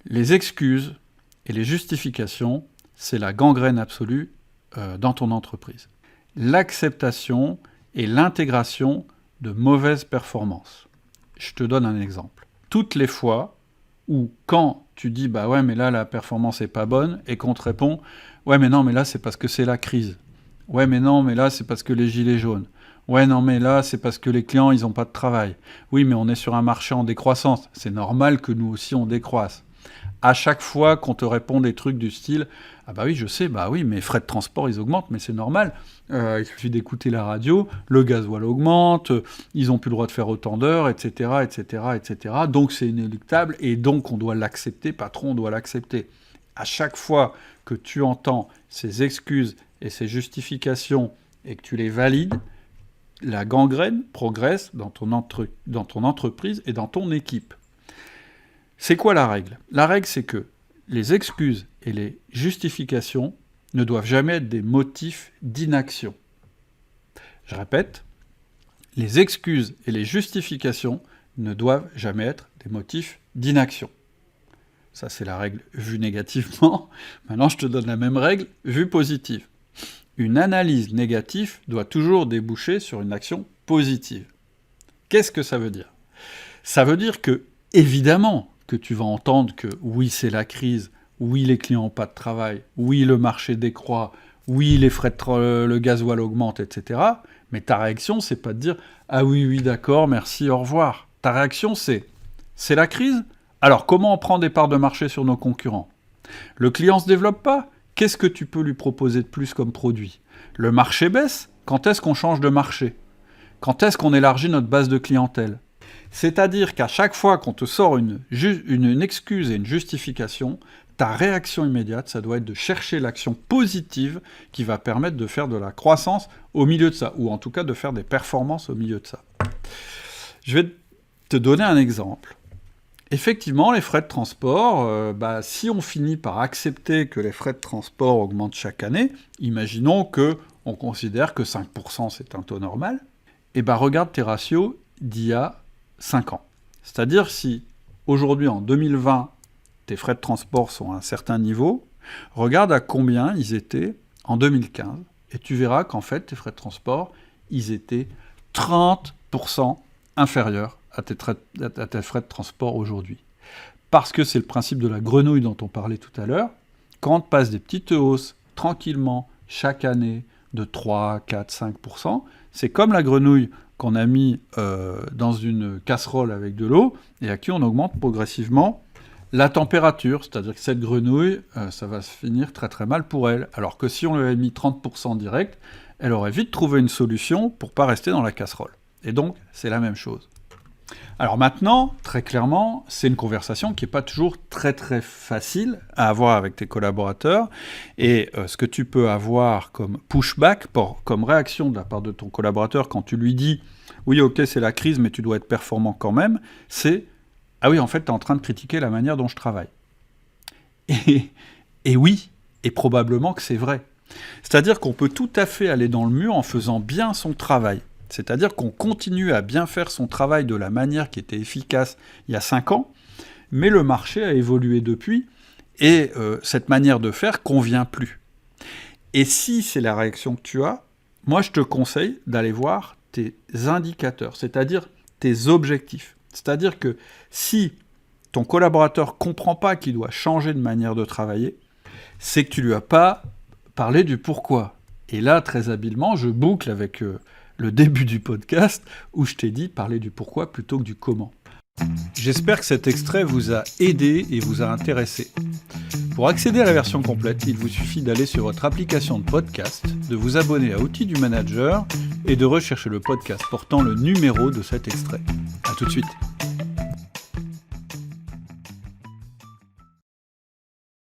Les excuses et les justifications, c'est la gangrène absolue dans ton entreprise. L'acceptation et l'intégration de mauvaises performances. Je te donne un exemple. Toutes les fois où quand tu dis « bah ouais mais là la performance est pas bonne » et qu'on te répond « ouais mais non mais là c'est parce que c'est la crise ». « Ouais mais non mais là c'est parce que les gilets jaunes ». « Ouais non mais là c'est parce que les clients ils ont pas de travail ». « Oui mais on est sur un marché en décroissance, c'est normal que nous aussi on décroisse ». À chaque fois qu'on te répond des trucs du style « ah bah oui je sais, bah oui mais frais de transport ils augmentent mais c'est normal, il suffit d'écouter la radio, le gasoil augmente, ils ont plus le droit de faire autant d'heures, etc. etc. etc. donc c'est inéluctable et donc on doit l'accepter, patron on doit l'accepter ». À chaque fois que tu entends ces excuses et ces justifications et que tu les valides, la gangrène progresse dans ton entreprise et dans ton équipe. C'est quoi la règle ? La règle, c'est que les excuses et les justifications ne doivent jamais être des motifs d'inaction. Je répète, les excuses et les justifications ne doivent jamais être des motifs d'inaction. Ça, c'est la règle vue négativement. Maintenant, je te donne la même règle vue positive. Une analyse négative doit toujours déboucher sur une action positive. Qu'est-ce que ça veut dire ? Ça veut dire que, évidemment, que tu vas entendre que oui, c'est la crise, oui, les clients n'ont pas de travail, oui, le marché décroît, oui, les frais le gasoil augmentent, etc. Mais ta réaction, c'est pas de dire « ah oui, d'accord, merci, au revoir ». Ta réaction, c'est la crise ? Alors, comment on prend des parts de marché sur nos concurrents ? Le client ne se développe pas ? Qu'est-ce que tu peux lui proposer de plus comme produit ? Le marché baisse ? Quand est-ce qu'on change de marché ? Quand est-ce qu'on élargit notre base de clientèle ? C'est-à-dire qu'à chaque fois qu'on te sort une excuse et une justification, ta réaction immédiate, ça doit être de chercher l'action positive qui va permettre de faire de la croissance au milieu de ça, ou en tout cas de faire des performances au milieu de ça. Je vais te donner un exemple. Effectivement, les frais de transport, si on finit par accepter que les frais de transport augmentent chaque année, imaginons qu'on considère que 5% c'est un taux normal, et regarde tes ratios d'il y a 5 ans. C'est-à-dire si aujourd'hui, en 2020, tes frais de transport sont à un certain niveau, regarde à combien ils étaient en 2015, et tu verras qu'en fait, tes frais de transport, ils étaient 30% inférieurs à tes frais de transport aujourd'hui. Parce que c'est le principe de la grenouille dont on parlait tout à l'heure. Quand on passe des petites hausses tranquillement chaque année de 3, 4, 5%, c'est comme la grenouille qu'on a mis dans une casserole avec de l'eau et à qui on augmente progressivement la température. C'est-à-dire que cette grenouille, ça va se finir très très mal pour elle. Alors que si on lui avait mis 30% direct, elle aurait vite trouvé une solution pour ne pas rester dans la casserole. Et donc, c'est la même chose. Alors maintenant, très clairement, c'est une conversation qui n'est pas toujours très très facile à avoir avec tes collaborateurs. Et ce que tu peux avoir comme pushback, comme réaction de la part de ton collaborateur quand tu lui dis « oui, ok, c'est la crise, mais tu dois être performant quand même », c'est « ah oui, en fait, tu es en train de critiquer la manière dont je travaille ». Et oui, et probablement que c'est vrai. C'est-à-dire qu'on peut tout à fait aller dans le mur en faisant bien son travail. C'est-à-dire qu'on continue à bien faire son travail de la manière qui était efficace il y a 5 ans, mais le marché a évolué depuis, et cette manière de faire convient plus. Et si c'est la réaction que tu as, moi je te conseille d'aller voir tes indicateurs, c'est-à-dire tes objectifs. C'est-à-dire que si ton collaborateur ne comprend pas qu'il doit changer de manière de travailler, c'est que tu ne lui as pas parlé du pourquoi. Et là, très habilement, je boucle avec le début du podcast où je t'ai dit parler du pourquoi plutôt que du comment. J'espère que cet extrait vous a aidé et vous a intéressé. Pour accéder à la version complète, il vous suffit d'aller sur votre application de podcast, de vous abonner à Outils du Manager et de rechercher le podcast portant le numéro de cet extrait. À tout de suite.